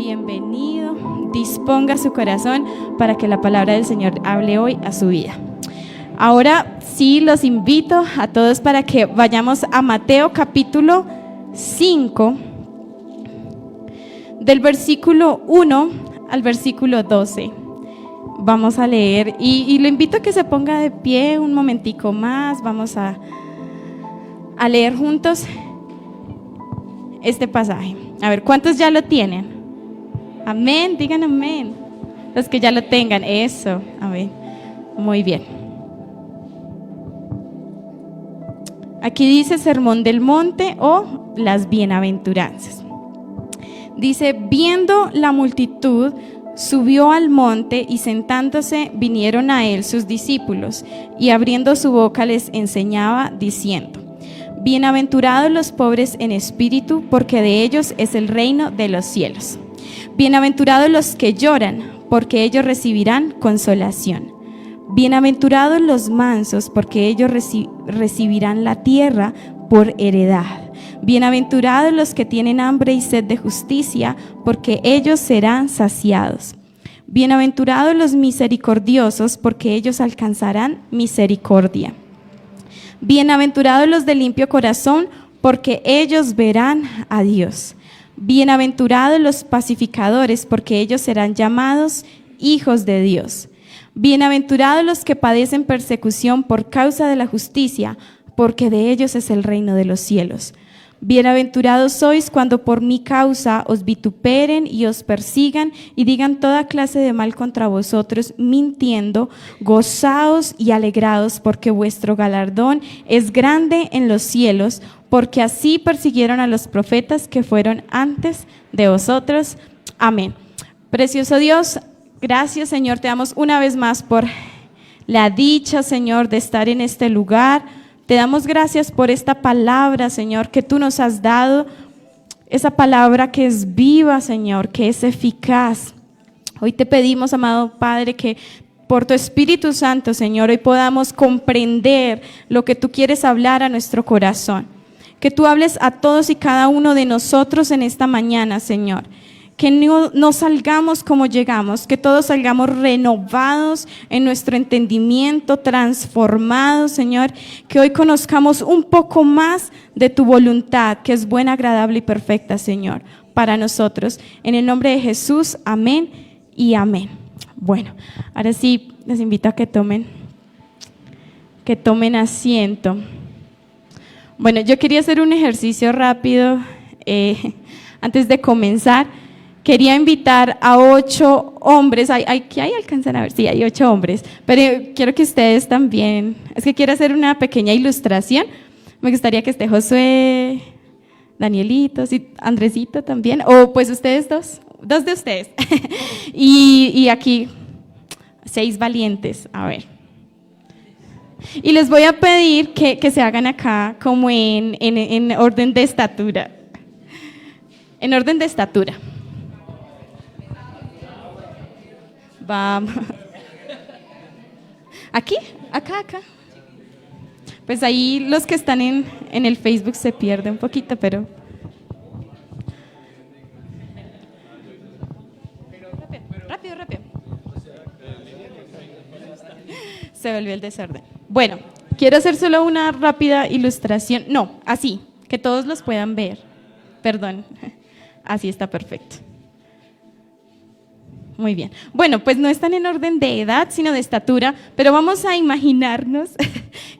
bienvenido. Disponga su corazón para que la palabra del Señor hable hoy a su vida. Ahora sí los invito a todos para que vayamos a Mateo capítulo 5, del versículo 1 al versículo 12. Vamos a leer y lo invito a que se ponga de pie un momentico más. Vamos a leer juntos este pasaje. A ver, ¿cuántos ya lo tienen? Amén, digan amén. Los que ya lo tengan, eso, amén. Muy bien. Aquí dice Sermón del Monte o las bienaventuranzas. Dice, viendo la multitud, subió al monte y sentándose vinieron a él sus discípulos y abriendo su boca les enseñaba diciendo, bienaventurados los pobres en espíritu, porque de ellos es el reino de los cielos. Bienaventurados los que lloran, porque ellos recibirán consolación. Bienaventurados los mansos, porque ellos recibirán la tierra por heredad. Bienaventurados los que tienen hambre y sed de justicia, porque ellos serán saciados. Bienaventurados los misericordiosos, porque ellos alcanzarán misericordia. Bienaventurados los de limpio corazón, porque ellos verán a Dios. Bienaventurados los pacificadores, porque ellos serán llamados hijos de Dios. Bienaventurados los que padecen persecución por causa de la justicia, porque de ellos es el reino de los cielos. Bienaventurados sois cuando por mi causa os vituperen y os persigan y digan toda clase de mal contra vosotros, mintiendo. Gozaos y alegraos, porque vuestro galardón es grande en los cielos, porque así persiguieron a los profetas que fueron antes de vosotros. Amén. Precioso Dios, gracias, Señor, te damos una vez más por la dicha, Señor, de estar en este lugar. Te damos gracias por esta palabra, Señor, que tú nos has dado, esa palabra que es viva, Señor, que es eficaz. Hoy te pedimos, amado Padre, que por tu Espíritu Santo, Señor, hoy podamos comprender lo que tú quieres hablar a nuestro corazón. Que tú hables a todos y cada uno de nosotros en esta mañana, Señor. Que no salgamos como llegamos, que todos salgamos renovados en nuestro entendimiento, transformados, Señor. Que hoy conozcamos un poco más de tu voluntad, que es buena, agradable y perfecta, Señor, para nosotros. En el nombre de Jesús, amén y amén. Bueno, ahora sí les invito a que tomen asiento. Bueno, yo quería hacer un ejercicio rápido antes de comenzar. Quería invitar a 8 hombres, ¿qué hay? Alcanzan a ver, sí, hay 8 hombres, pero quiero que ustedes también, es que quiero hacer una pequeña ilustración. Me gustaría que esté Josué, Danielito, sí, Andresito también, o pues ustedes dos de ustedes, y aquí 6 valientes, a ver. Y les voy a pedir que se hagan acá como en orden de estatura, en orden de estatura. Vamos. ¿Aquí? Acá. Pues ahí los que están en el Facebook se pierden un poquito, pero... Rápido. Se volvió el desorden. Bueno, quiero hacer solo una rápida ilustración. No, así, que todos los puedan ver. Perdón, así está perfecto. Muy bien. Bueno, pues no están en orden de edad, sino de estatura, pero vamos a imaginarnos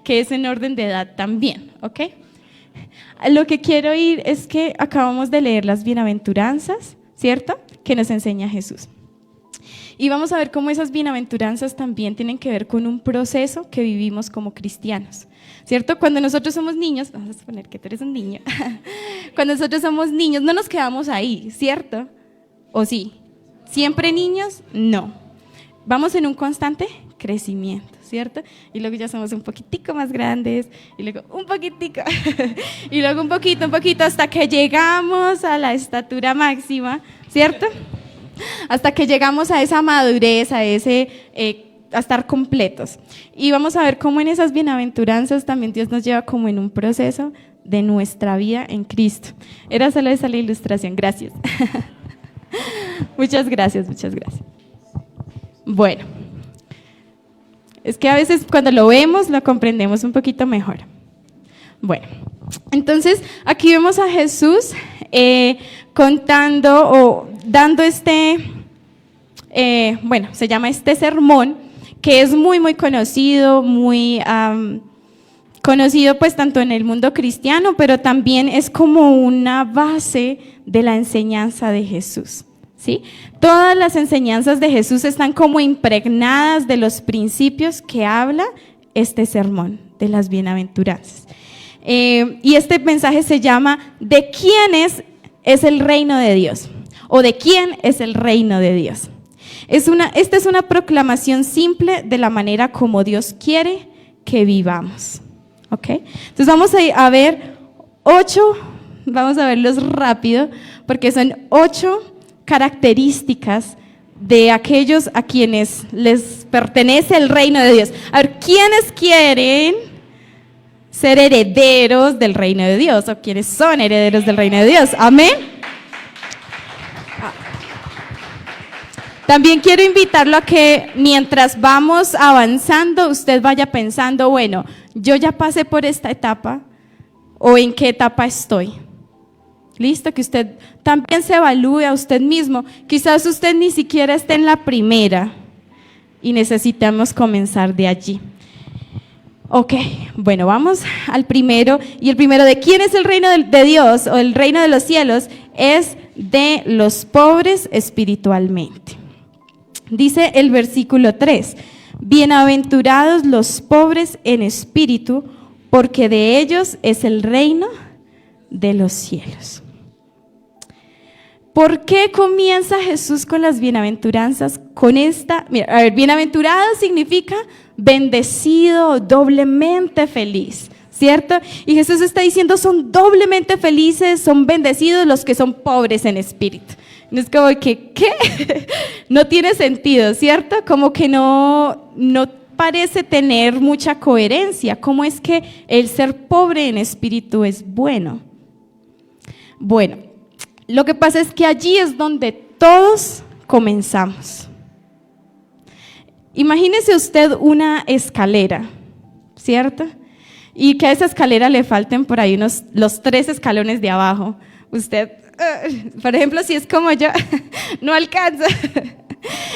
que es en orden de edad también, ¿ok? Lo que quiero ir es que acabamos de leer las bienaventuranzas, ¿cierto? Que nos enseña Jesús. Y vamos a ver cómo esas bienaventuranzas también tienen que ver con un proceso que vivimos como cristianos, ¿cierto? Cuando nosotros somos niños, vamos a suponer que tú eres un niño, cuando nosotros somos niños no nos quedamos ahí, ¿cierto? ¿O sí? ¿Siempre niños? No. Vamos en un constante crecimiento, ¿cierto? Y luego ya somos un poquitico más grandes, y luego un poquitico, y luego un poquito, hasta que llegamos a la estatura máxima, ¿cierto? Hasta que llegamos a esa madurez, a estar completos. Y vamos a ver cómo en esas bienaventuranzas también Dios nos lleva como en un proceso de nuestra vida en Cristo. Era solo esa la ilustración, gracias. Muchas gracias, muchas gracias. Bueno, es que a veces cuando lo vemos lo comprendemos un poquito mejor. Bueno, entonces aquí vemos a Jesús contando o dando se llama este sermón, que es muy, muy conocido, muy conocido pues tanto en el mundo cristiano, pero también es como una base de la enseñanza de Jesús, ¿sí? Todas las enseñanzas de Jesús están como impregnadas de los principios que habla este sermón de las bienaventuranzas. Y este mensaje se llama ¿de quién es el reino de Dios? ¿O de quién es el reino de Dios? Esta es una proclamación simple de la manera como Dios quiere que vivamos. ¿Ok? Entonces vamos a ver 8, vamos a verlos rápido, porque son 8 características de aquellos a quienes les pertenece el reino de Dios. A ver, ¿quiénes quieren ser herederos del reino de Dios? ¿O quiénes son herederos del reino de Dios? Amén. También quiero invitarlo a que mientras vamos avanzando, usted vaya pensando, bueno, yo ya pasé por esta etapa, o en qué etapa estoy. Listo, que usted también se evalúe a usted mismo. Quizás usted ni siquiera esté en la primera y necesitamos comenzar de allí. Ok, bueno, vamos al primero. Y el primero, ¿de quién es el reino de Dios o el reino de los cielos? Es de los pobres espiritualmente. Dice el versículo 3, bienaventurados los pobres en espíritu, porque de ellos es el reino de los cielos. ¿Por qué comienza Jesús con las bienaventuranzas? Mira, a ver, bienaventurado significa bendecido, doblemente feliz, ¿cierto? Y Jesús está diciendo, son doblemente felices, son bendecidos los que son pobres en espíritu. No es como que, ¿qué? No tiene sentido, ¿cierto? Como que no parece tener mucha coherencia. ¿Cómo es que el ser pobre en espíritu es bueno? Bueno, lo que pasa es que allí es donde todos comenzamos. Imagínese usted una escalera, ¿cierto? Y que a esa escalera le falten por ahí los 3 escalones de abajo. Usted, por ejemplo, si es como yo, no alcanza.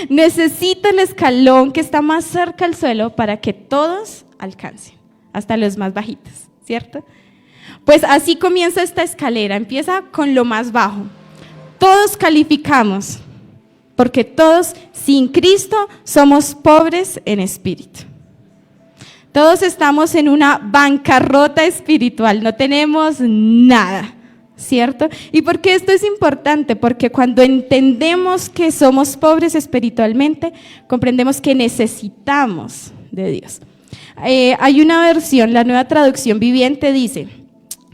Necesita el escalón que está más cerca al suelo para que todos alcancen, hasta los más bajitos, ¿cierto? Pues así comienza esta escalera, empieza con lo más bajo. Todos calificamos, porque todos sin Cristo somos pobres en espíritu. Todos estamos en una bancarrota espiritual, no tenemos nada, ¿cierto? ¿Y por qué esto es importante? Porque cuando entendemos que somos pobres espiritualmente, comprendemos que necesitamos de Dios. Hay una versión, la Nueva Traducción Viviente dice,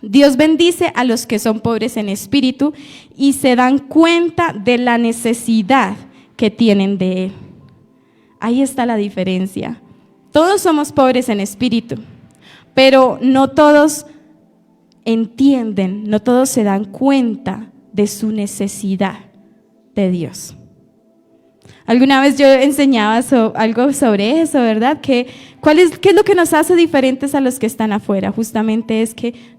Dios bendice a los que son pobres en espíritu y se dan cuenta de la necesidad que tienen de Él. Ahí está la diferencia. Todos somos pobres en espíritu, pero no todos entienden, no todos se dan cuenta de su necesidad de Dios. Alguna vez yo enseñaba algo sobre eso, ¿verdad? ¿Qué es lo que nos hace diferentes a los que están afuera? Justamente es que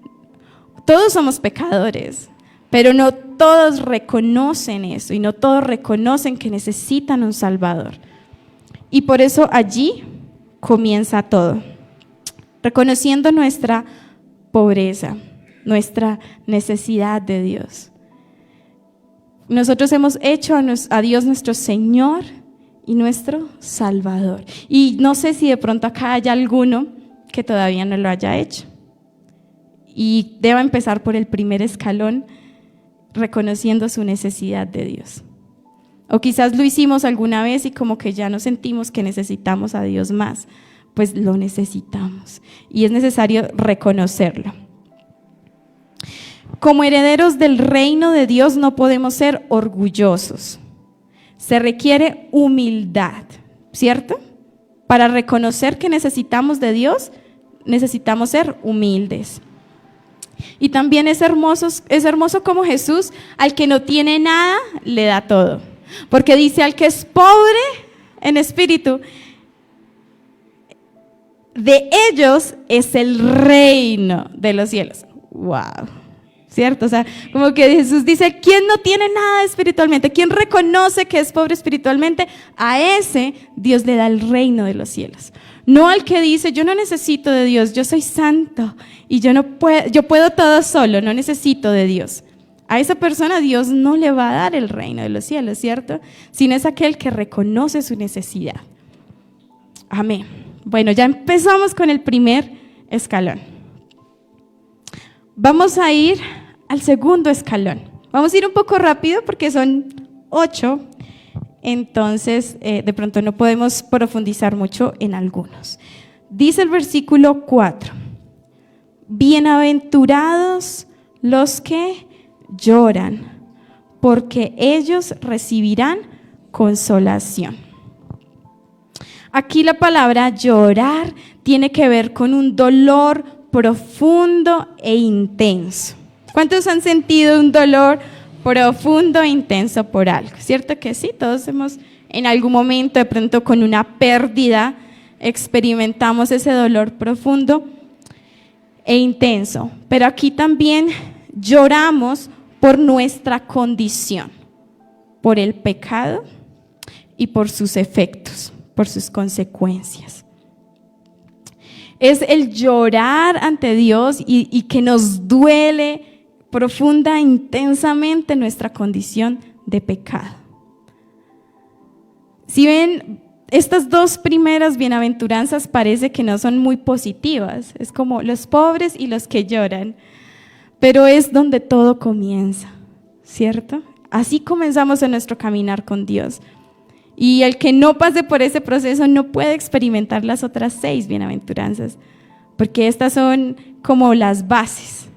todos somos pecadores, pero no todos reconocen eso y no todos reconocen que necesitan un Salvador. Y por eso allí comienza todo, reconociendo nuestra pobreza, nuestra necesidad de Dios. Nosotros hemos hecho a Dios nuestro Señor y nuestro Salvador. Y no sé si de pronto acá haya alguno que todavía no lo haya hecho. Y deba empezar por el primer escalón, reconociendo su necesidad de Dios. O quizás lo hicimos alguna vez y como que ya no sentimos que necesitamos a Dios más, pues lo necesitamos y es necesario reconocerlo. Como herederos del reino de Dios no podemos ser orgullosos. Se requiere humildad, ¿cierto? Para reconocer que necesitamos de Dios, necesitamos ser humildes. Y también es hermoso como Jesús, al que no tiene nada, le da todo. porque dice al que es pobre en espíritu, de ellos es el reino de los cielos. Wow, ¿cierto? O sea, como que Jesús dice, ¿quién no tiene nada espiritualmente? ¿Quién reconoce que es pobre espiritualmente? A ese Dios le da el reino de los cielos. No al que dice, yo no necesito de Dios, yo soy santo y yo puedo todo solo, no necesito de Dios. A esa persona Dios no le va a dar el reino de los cielos, ¿cierto? Sino es aquel que reconoce su necesidad. Amén. Bueno, ya empezamos con el primer escalón. Vamos a ir al segundo escalón. Vamos a ir un poco rápido porque son 8, entonces de pronto no podemos profundizar mucho en algunos. Dice el versículo 4, bienaventurados los que lloran, porque ellos recibirán consolación. Aquí la palabra llorar tiene que ver con un dolor profundo e intenso. ¿Cuántos han sentido un dolor profundo e intenso por algo? ¿Cierto que sí? Todos hemos en algún momento, de pronto con una pérdida, experimentamos ese dolor profundo e intenso. Pero aquí también lloramos por nuestra condición, por el pecado y por sus efectos, por sus consecuencias. Es el llorar ante Dios y que nos duele profunda, intensamente nuestra condición de pecado. Si ven, estas dos primeras bienaventuranzas parece que no son muy positivas, es como los pobres y los que lloran, pero es donde todo comienza, ¿cierto? Así comenzamos en nuestro caminar con Dios. Y el que no pase por ese proceso no puede experimentar las otras 6 bienaventuranzas, porque estas son como las bases.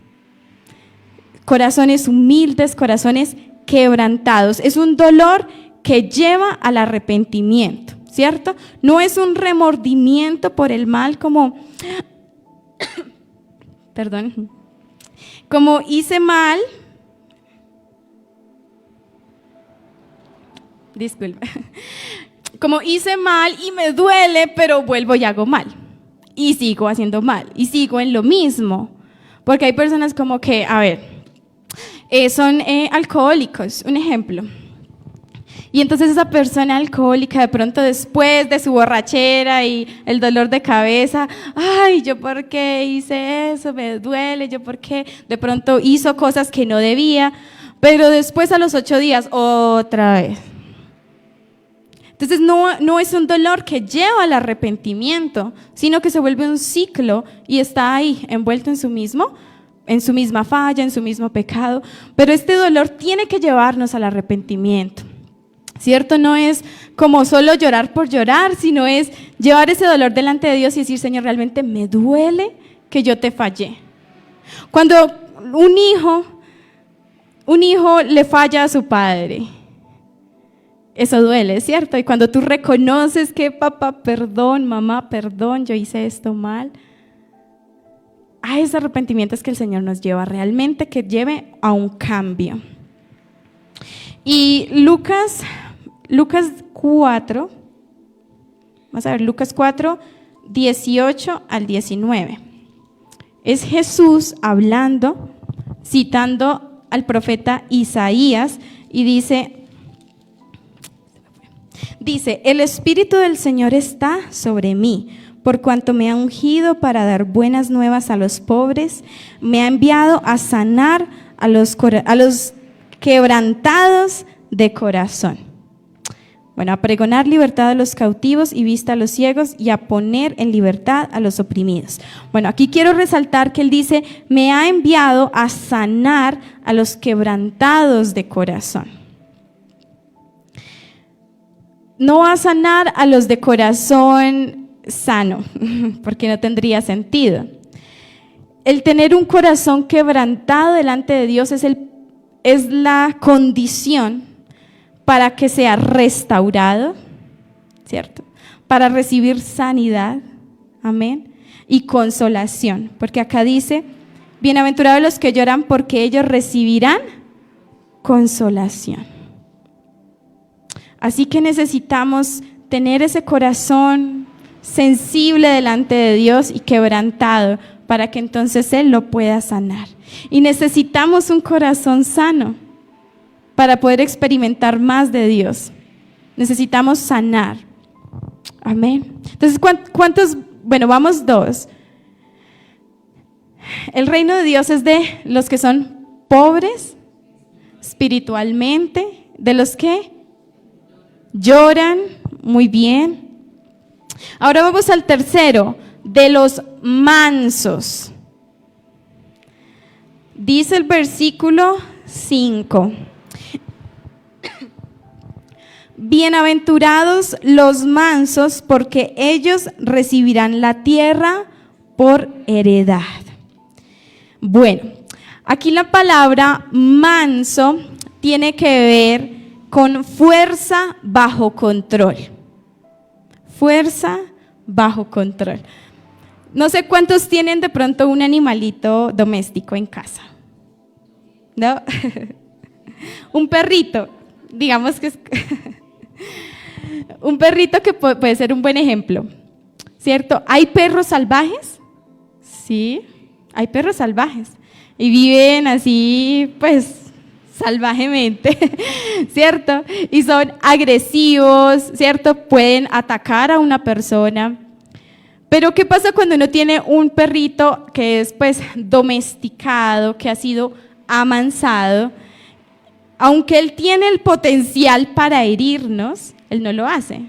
Corazones humildes, corazones quebrantados. Es un dolor que lleva al arrepentimiento, ¿cierto? No es un remordimiento por el mal como, perdón, como hice mal. Disculpa, como hice mal y me duele, pero vuelvo y hago mal, y sigo haciendo mal, y sigo en lo mismo, porque hay personas como que, a ver, son alcohólicos, un ejemplo, y entonces esa persona alcohólica de pronto después de su borrachera y el dolor de cabeza, ay, ¿yo por qué hice eso? Me duele, ¿yo por qué? De pronto hizo cosas que no debía, pero después a los 8 días, otra vez. Entonces no es un dolor que lleva al arrepentimiento, sino que se vuelve un ciclo y está ahí, envuelto en su misma falla, en su mismo pecado. Pero este dolor tiene que llevarnos al arrepentimiento, ¿cierto? No es como solo llorar por llorar, sino es llevar ese dolor delante de Dios y decir, Señor, realmente me duele que yo te fallé. Cuando un hijo le falla a su padre, eso duele, ¿cierto? Y cuando tú reconoces que papá, perdón, mamá, perdón, yo hice esto mal, a ese arrepentimiento es que el Señor nos lleva realmente, que lleve a un cambio. Y Lucas 4, vamos a ver, Lucas 4, 18 al 19. Es Jesús hablando, citando al profeta Isaías y dice, el Espíritu del Señor está sobre mí, por cuanto me ha ungido para dar buenas nuevas a los pobres, me ha enviado a sanar a los quebrantados de corazón. Bueno, a pregonar libertad a los cautivos y vista a los ciegos y a poner en libertad a los oprimidos. Bueno, aquí quiero resaltar que él dice, me ha enviado a sanar a los quebrantados de corazón. No va a sanar a los de corazón sano, porque no tendría sentido. El tener un corazón quebrantado delante de Dios es la condición para que sea restaurado, ¿cierto? Para recibir sanidad, amén, y consolación, porque acá dice, bienaventurados los que lloran porque ellos recibirán consolación. Así que necesitamos tener ese corazón sensible delante de Dios y quebrantado para que entonces Él lo pueda sanar. Y necesitamos un corazón sano para poder experimentar más de Dios. Necesitamos sanar. Amén. Entonces, ¿cuántos? Bueno, vamos 2. El reino de Dios es de los que son pobres espiritualmente, de los que lloran. Muy bien. Ahora vamos al tercero, de los mansos. Dice el versículo 5. Bienaventurados los mansos, porque ellos recibirán la tierra por heredad. Bueno, aquí la palabra manso tiene que ver con fuerza bajo control. Fuerza bajo control. No sé cuántos tienen de pronto un animalito doméstico en casa. ¿No? Un perrito, digamos que es un perrito que puede ser un buen ejemplo, ¿cierto? ¿Hay perros salvajes? Sí, hay perros salvajes y viven así, pues, salvajemente, ¿cierto? Y son agresivos, ¿cierto? Pueden atacar a una persona. Pero ¿qué pasa cuando uno tiene un perrito que es, pues, domesticado, que ha sido amansado? Aunque él tiene el potencial para herirnos, él no lo hace,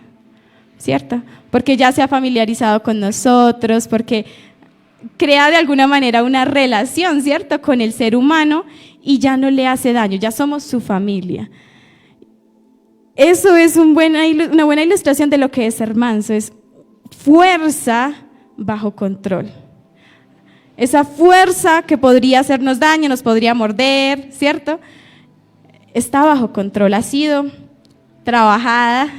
¿cierto? Porque ya se ha familiarizado con nosotros, porque crea de alguna manera una relación, ¿cierto?, con el ser humano y ya no le hace daño, ya somos su familia. Eso es una buena ilustración de lo que es ser manso, es fuerza bajo control. Esa fuerza que podría hacernos daño, nos podría morder, ¿cierto?, está bajo control, ha sido trabajada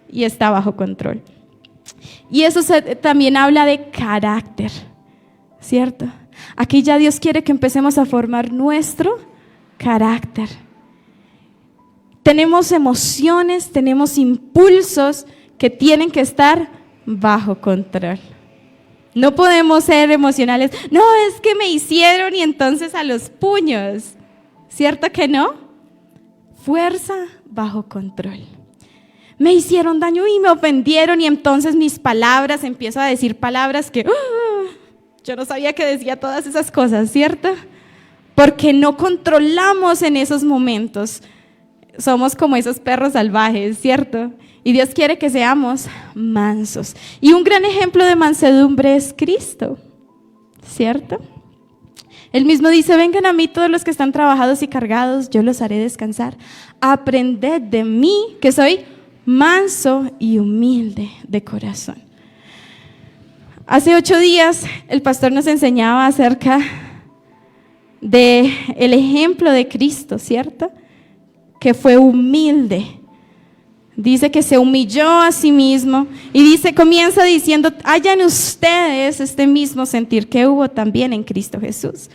y está bajo control. Y eso también habla de carácter, ¿cierto? Aquí ya Dios quiere que empecemos a formar nuestro carácter. Tenemos emociones, tenemos impulsos que tienen que estar bajo control. No podemos ser emocionales. No, es que me hicieron y entonces a los puños. ¿Cierto que no? Fuerza bajo control. Me hicieron daño y me ofendieron y entonces mis palabras, empiezo a decir palabras que yo no sabía que decía todas esas cosas, ¿cierto? Porque no controlamos en esos momentos. Somos como esos perros salvajes, ¿cierto? Y Dios quiere que seamos mansos. Y un gran ejemplo de mansedumbre es Cristo, ¿cierto? Él mismo dice, vengan a mí todos los que están trabajados y cargados, yo los haré descansar. Aprended de mí, que soy manso y humilde de corazón. Hace 8 días el pastor nos enseñaba acerca del ejemplo de Cristo, ¿cierto? Que fue humilde. Dice que se humilló a sí mismo y comienza diciendo, hayan ustedes este mismo sentir que hubo también en Cristo Jesús.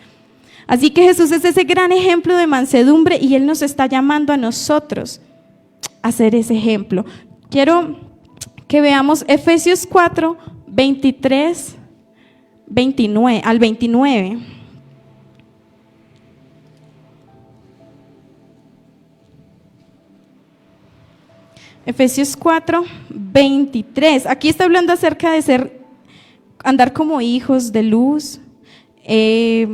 Así que Jesús es ese gran ejemplo de mansedumbre y Él nos está llamando a nosotros a ser ese ejemplo. Quiero que veamos Efesios 4, 23, 29, al 29. Efesios 4, 23. Aquí está hablando acerca de andar como hijos de luz. Y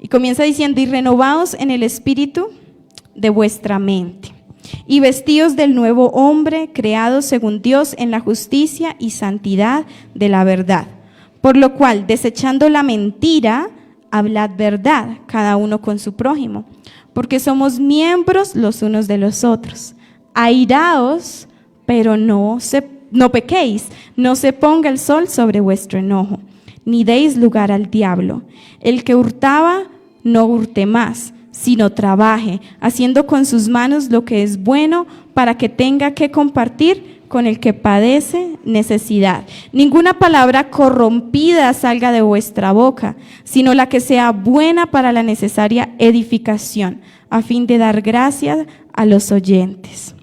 comienza diciendo, y renovaos en el espíritu de vuestra mente, y vestíos del nuevo hombre, creado según Dios en la justicia y santidad de la verdad. Por lo cual, desechando la mentira, hablad verdad, cada uno con su prójimo, porque somos miembros los unos de los otros. Airaos, pero no pequéis, no se ponga el sol sobre vuestro enojo, ni deis lugar al diablo. El que hurtaba, no hurte más, sino trabaje, haciendo con sus manos lo que es bueno, para que tenga que compartir con el que padece necesidad. Ninguna palabra corrompida salga de vuestra boca, sino la que sea buena para la necesaria edificación, a fin de dar gracias a los oyentes.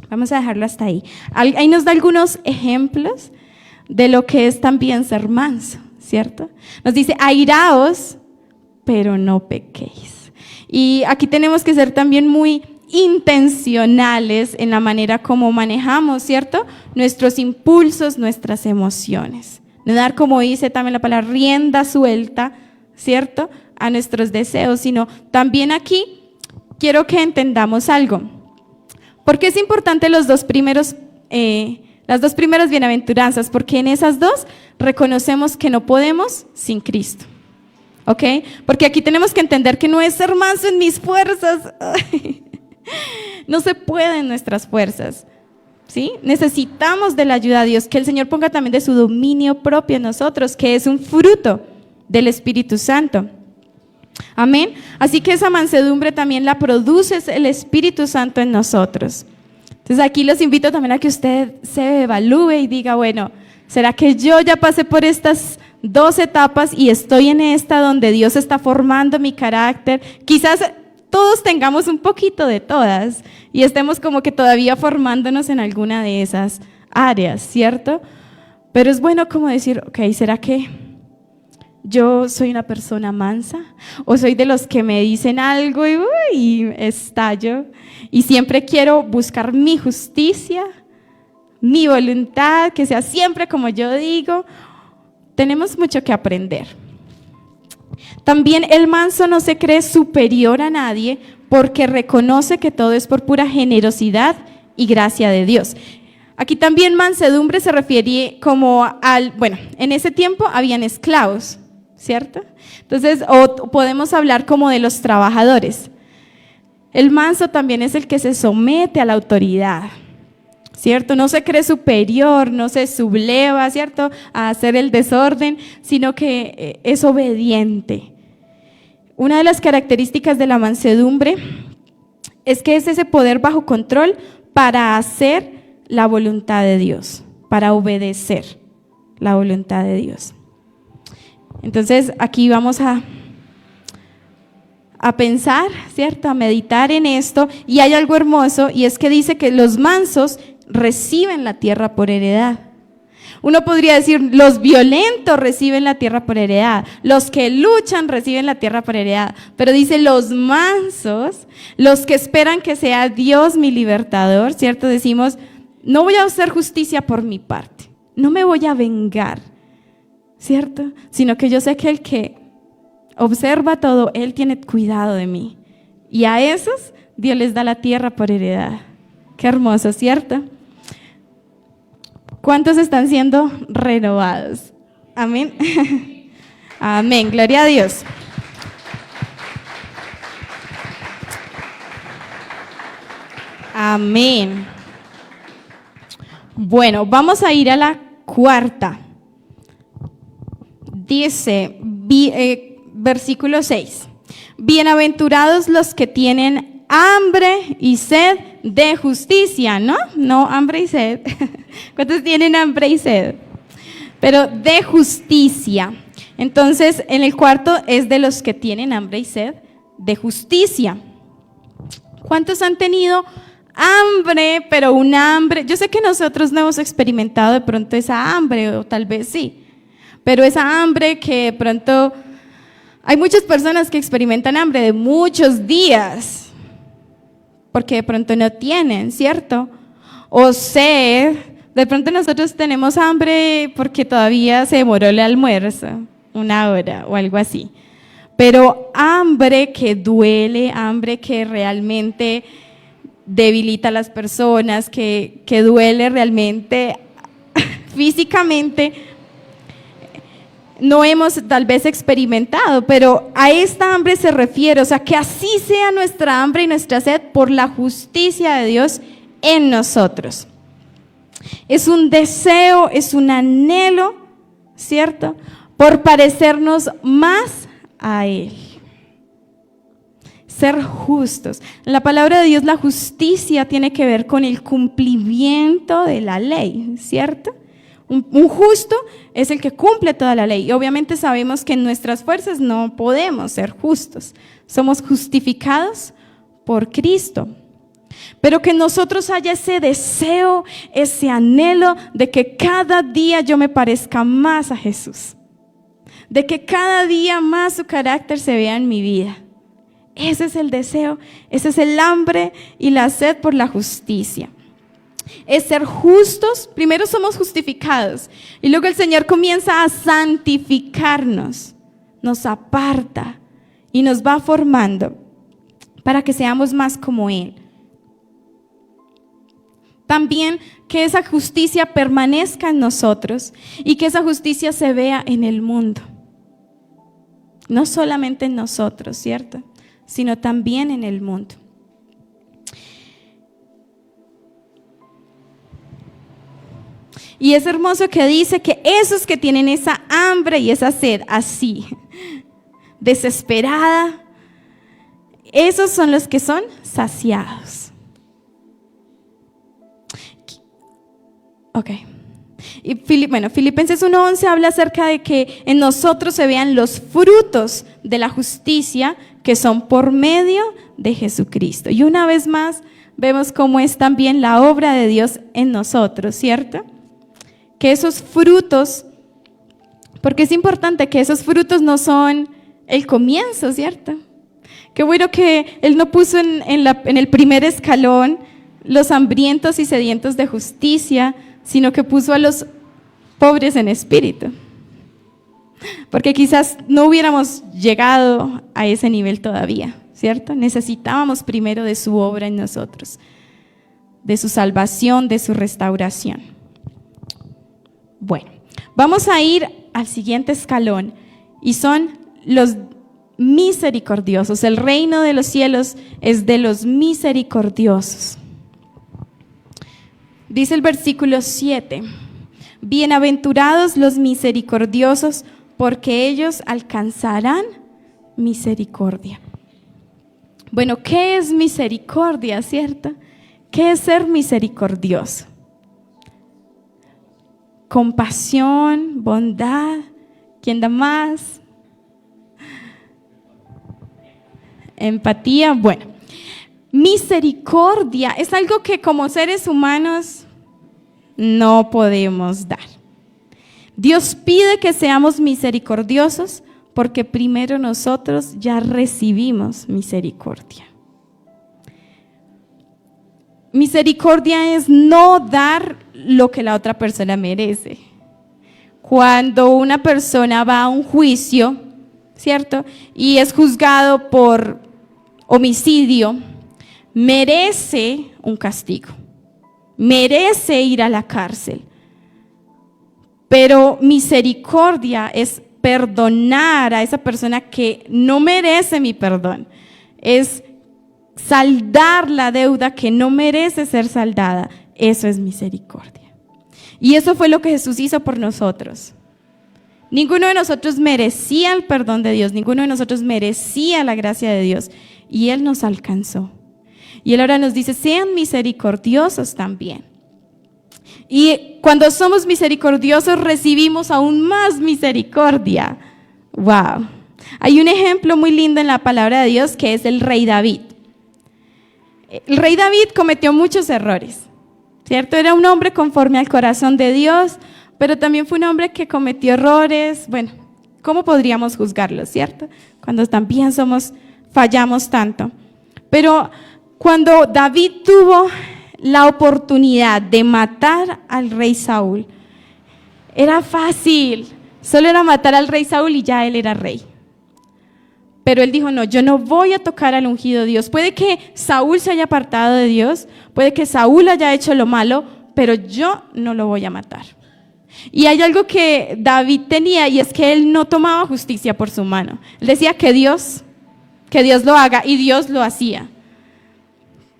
Vamos a dejarlo hasta ahí. Ahí nos da algunos ejemplos de lo que es también ser manso, ¿cierto? Nos dice, airaos, pero no pequéis. Y aquí tenemos que ser también muy intencionales en la manera como manejamos, ¿cierto? Nuestros impulsos, nuestras emociones. No dar, como dice también la palabra, rienda suelta, ¿cierto? A nuestros deseos, sino también aquí quiero que entendamos algo. ¿Por qué es importante las dos primeras bienaventuranzas? Porque en esas dos reconocemos que no podemos sin Cristo. ¿Ok? Porque aquí tenemos que entender que no es ser manso en mis fuerzas. No se puede en nuestras fuerzas, ¿sí? Necesitamos de la ayuda de Dios, que el Señor ponga también de su dominio propio en nosotros, que es un fruto del Espíritu Santo. Amén. Así que esa mansedumbre también la produce el Espíritu Santo en nosotros. Entonces aquí los invito también a que usted se evalúe y diga, bueno, ¿será que yo ya pasé por estas 2 etapas y estoy en esta donde Dios está formando mi carácter? Quizás todos tengamos un poquito de todas y estemos como que todavía formándonos en alguna de esas áreas, ¿cierto? Pero es bueno como decir, ok, ¿será que yo soy una persona mansa? ¿O soy de los que me dicen algo y estallo? Y siempre quiero buscar mi justicia, mi voluntad, que sea siempre como yo digo. Tenemos mucho que aprender. También el manso no se cree superior a nadie porque reconoce que todo es por pura generosidad y gracia de Dios. Aquí también mansedumbre se refiere como en ese tiempo habían esclavos, ¿cierto? Entonces, o podemos hablar como de los trabajadores. El manso también es el que se somete a la autoridad, ¿cierto? No se cree superior, no se subleva, ¿cierto?, a hacer el desorden, sino que es obediente. Una de las características de la mansedumbre es que es ese poder bajo control para hacer la voluntad de Dios, para obedecer la voluntad de Dios. Entonces, aquí vamos a pensar, ¿cierto?, a meditar en esto, y hay algo hermoso, y es que dice que los mansos reciben la tierra por heredad. Uno podría decir, los violentos reciben la tierra por heredad, los que luchan reciben la tierra por heredad, pero dice los mansos, los que esperan que sea Dios mi libertador, ¿cierto? Decimos, no voy a hacer justicia por mi parte, no me voy a vengar, ¿cierto? Sino que yo sé que el que observa todo, Él tiene cuidado de mí, y a esos Dios les da la tierra por heredad. Qué hermoso, ¿cierto? ¿Cuántos están siendo renovados? Amén. Amén, gloria a Dios. Amén. Bueno, vamos a ir a la cuarta. Dice, versículo 6. Bienaventurados los que tienen hambre y sed de justicia, ¿no? No hambre y sed. ¿Cuántos tienen hambre y sed? Pero de justicia. Entonces, en el cuarto es de los que tienen hambre y sed de justicia. ¿Cuántos han tenido hambre, pero un hambre? Yo sé que nosotros no hemos experimentado de pronto esa hambre, o tal vez sí, pero esa hambre que de pronto hay muchas personas que experimentan hambre de muchos días, porque de pronto no tienen, ¿cierto? O sed, de pronto nosotros tenemos hambre porque todavía se demoró el almuerzo, 1 hora o algo así. Pero hambre que duele, hambre que realmente debilita a las personas, que duele realmente físicamente, no hemos tal vez experimentado, pero a esta hambre se refiere, o sea, que así sea nuestra hambre y nuestra sed por la justicia de Dios en nosotros. Es un deseo, es un anhelo, ¿cierto?, por parecernos más a Él. ser justos. En la palabra de Dios, la justicia tiene que ver con el cumplimiento de la ley, ¿cierto? Un justo es el que cumple toda la ley. Y obviamente sabemos que en nuestras fuerzas no podemos ser justos. Somos justificados por Cristo. Pero que en nosotros haya ese deseo, ese anhelo de que cada día yo me parezca más a Jesús. De que cada día más su carácter se vea en mi vida. Ese es el deseo, ese es el hambre y la sed por la justicia. Es ser justos. Primero somos justificados y luego el Señor comienza a santificarnos, nos aparta y nos va formando para que seamos más como Él. También que esa justicia permanezca en nosotros y que esa justicia se vea en el mundo. No solamente en nosotros, ¿cierto? Sino también en el mundo. Y es hermoso que dice que esos que tienen esa hambre y esa sed así, desesperada, esos son los que son saciados. Ok. Y Filipenses 1:11 habla acerca de que en nosotros se vean los frutos de la justicia que son por medio de Jesucristo. Y una vez más vemos cómo es también la obra de Dios en nosotros, ¿cierto? Que esos frutos, porque es importante que esos frutos no son el comienzo, ¿cierto? Qué bueno que Él no puso en el primer escalón los hambrientos y sedientos de justicia, sino que puso a los pobres en espíritu. Porque quizás no hubiéramos llegado a ese nivel todavía, ¿cierto? Necesitábamos primero de su obra en nosotros, de su salvación, de su restauración. Bueno, vamos a ir al siguiente escalón y son los misericordiosos. El reino de los cielos es de los misericordiosos. Dice el versículo 7, bienaventurados los misericordiosos, porque ellos alcanzarán misericordia. Bueno, ¿qué es misericordia, cierto? ¿Qué es ser misericordioso? Compasión, bondad, ¿quién da más? Empatía, bueno. Misericordia es algo que como seres humanos no podemos dar. Dios pide que seamos misericordiosos porque primero nosotros ya recibimos misericordia. Misericordia es no dar lo que la otra persona merece. Cuando una persona va a un juicio, ¿cierto? Y es juzgado por homicidio, merece un castigo, merece ir a la cárcel. Pero misericordia es perdonar a esa persona que no merece mi perdón, es saldar la deuda que no merece ser saldada. Eso es misericordia. Y eso fue lo que Jesús hizo por nosotros. Ninguno de nosotros merecía el perdón de Dios, ninguno de nosotros merecía la gracia de Dios, y Él nos alcanzó. Y Él ahora nos dice, sean misericordiosos también. Y cuando somos misericordiosos recibimos aún más misericordia. Wow. Hay un ejemplo muy lindo en la palabra de Dios que es el rey David. El rey David cometió muchos errores, ¿cierto? Era un hombre conforme al corazón de Dios, pero también fue un hombre que cometió errores. Bueno, ¿cómo podríamos juzgarlo, cierto? Cuando también fallamos tanto. Pero cuando David tuvo la oportunidad de matar al rey Saúl, era fácil, solo era matar al rey Saúl y ya él era rey. Pero él dijo, no, yo no voy a tocar al ungido de Dios. Puede que Saúl se haya apartado de Dios, puede que Saúl haya hecho lo malo, pero yo no lo voy a matar. Y hay algo que David tenía, y es que él no tomaba justicia por su mano. Él decía que Dios lo haga, y Dios lo hacía.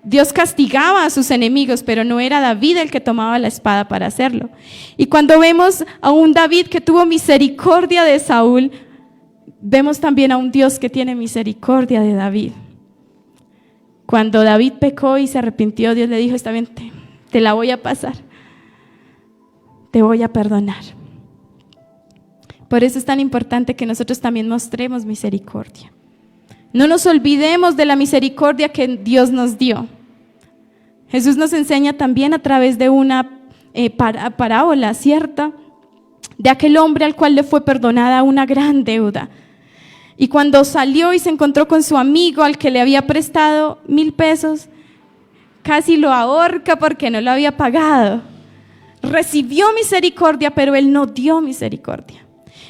Dios castigaba a sus enemigos, pero no era David el que tomaba la espada para hacerlo. Y cuando vemos a un David que tuvo misericordia de Saúl, vemos también a un Dios que tiene misericordia de David. Cuando David pecó y se arrepintió, Dios le dijo: está bien, te la voy a pasar, te voy a perdonar. Por eso es tan importante que nosotros también mostremos misericordia. No nos olvidemos de la misericordia que Dios nos dio. Jesús nos enseña también a través de una parábola, ¿cierto? De aquel hombre al cual le fue perdonada una gran deuda. Y cuando salió y se encontró con su amigo al que le había prestado 1,000 pesos, casi lo ahorca porque no lo había pagado. Recibió misericordia, pero él no dio misericordia.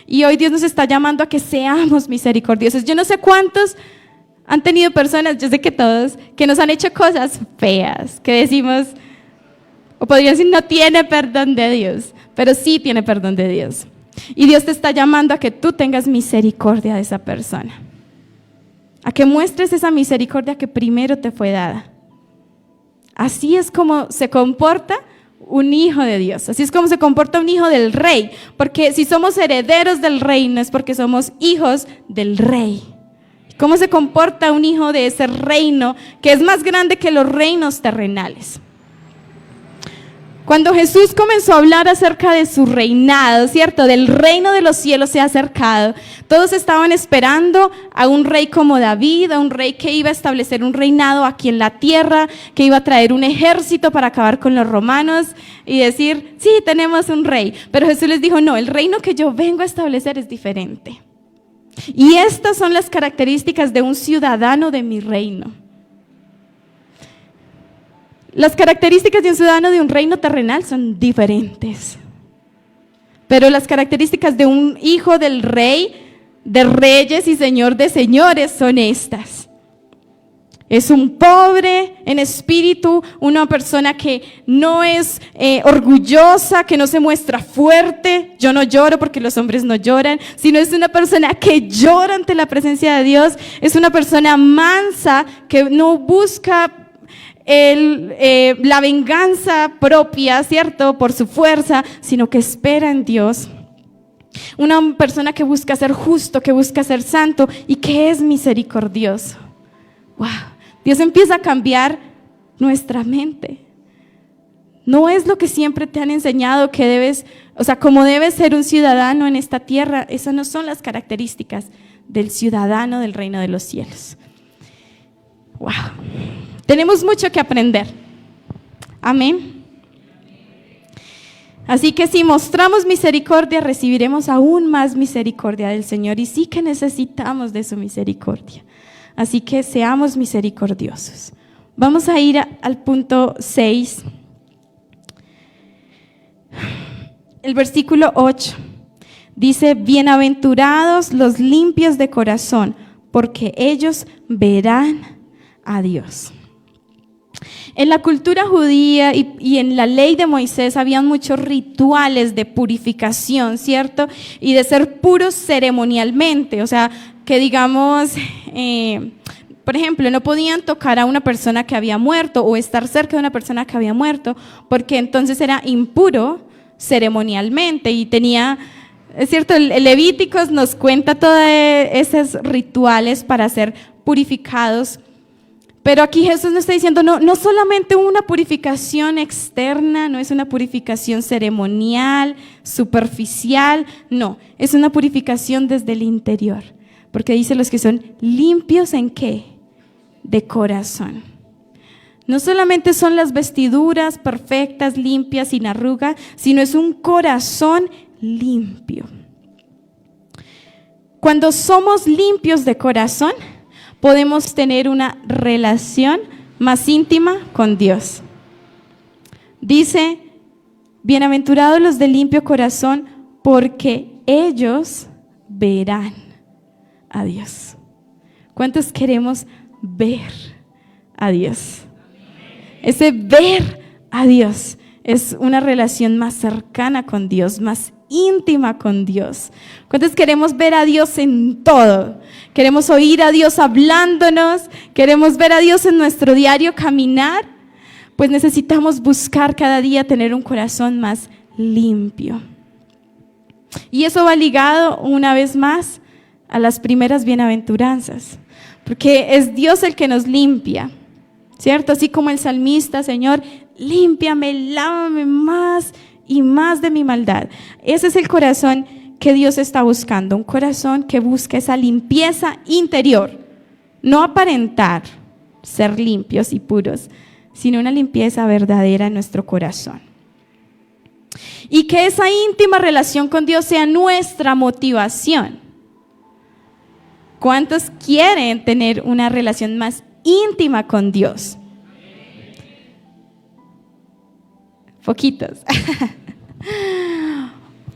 Y hoy Dios nos está llamando a que seamos misericordiosos. Yo no sé cuántos han tenido personas, yo sé que todos, que nos han hecho cosas feas, que decimos, o podrían decir, no tiene perdón de Dios, pero sí tiene perdón de Dios. Y Dios te está llamando a que tú tengas misericordia de esa persona, a que muestres esa misericordia que primero te fue dada. Así es como se comporta un hijo de Dios, así es como se comporta un hijo del rey, porque si somos herederos del reino es porque somos hijos del rey. ¿Cómo se comporta un hijo de ese reino que es más grande que los reinos terrenales? Cuando Jesús comenzó a hablar acerca de su reinado, ¿cierto? Del reino de los cielos se ha acercado. Todos estaban esperando a un rey como David, a un rey que iba a establecer un reinado aquí en la tierra, que iba a traer un ejército para acabar con los romanos y decir, sí, tenemos un rey. Pero Jesús les dijo, no, el reino que yo vengo a establecer es diferente. Y estas son las características de un ciudadano de mi reino. Las características de un ciudadano de un reino terrenal son diferentes, pero las características de un hijo del rey, de reyes y señor de señores son estas. Es un pobre en espíritu, una persona que no es orgullosa, que no se muestra fuerte. Yo no lloro porque los hombres no lloran, sino es una persona que llora ante la presencia de Dios. Es una persona mansa que no busca la venganza propia, ¿cierto? Por su fuerza, sino que espera en Dios. Una persona que busca ser justo, que busca ser santo y que es misericordioso. ¡Wow! Dios empieza a cambiar nuestra mente. No es lo que siempre te han enseñado que debes, o sea, como debes ser un ciudadano en esta tierra. Esas no son las características del ciudadano del reino de los cielos. ¡Wow! Tenemos mucho que aprender. Amén. Así que si mostramos misericordia, recibiremos aún más misericordia del Señor. Y sí que necesitamos de su misericordia. Así que seamos misericordiosos. Vamos a ir al punto 6. El versículo 8 dice: bienaventurados los limpios de corazón, porque ellos verán a Dios. En la cultura judía y en la ley de Moisés habían muchos rituales de purificación, ¿cierto? Y de ser puros ceremonialmente, o sea, que digamos, por ejemplo, no podían tocar a una persona que había muerto o estar cerca de una persona que había muerto, porque entonces era impuro ceremonialmente y tenía, es cierto, el Levíticos nos cuenta todos esos rituales para ser purificados. Pero aquí Jesús nos está diciendo, no solamente una purificación externa, no es una purificación ceremonial, superficial, no, es una purificación desde el interior. Porque dice los que son limpios ¿en qué? De corazón. No solamente son las vestiduras perfectas, limpias, sin arruga, sino es un corazón limpio. Cuando somos limpios de corazón, podemos tener una relación más íntima con Dios. Dice, bienaventurados los de limpio corazón, porque ellos verán a Dios. ¿Cuántos queremos ver a Dios? Ese ver a Dios es una relación más cercana con Dios, más íntima con Dios. ¿Cuántos queremos ver a Dios en todo? Queremos oír a Dios hablándonos, queremos ver a Dios en nuestro diario caminar. Pues necesitamos buscar cada día tener un corazón más limpio. Y eso va ligado una vez más a las primeras bienaventuranzas, porque es Dios el que nos limpia. ¿cierto? Así como el salmista, Señor, límpiame, lávame más y más de mi maldad. Ese es el corazón que Dios está buscando, un corazón que busca esa limpieza interior, no aparentar ser limpios y puros, sino una limpieza verdadera en nuestro corazón. Y que esa íntima relación con Dios sea nuestra motivación. ¿Cuántos quieren tener una relación más íntima con Dios? Poquitos.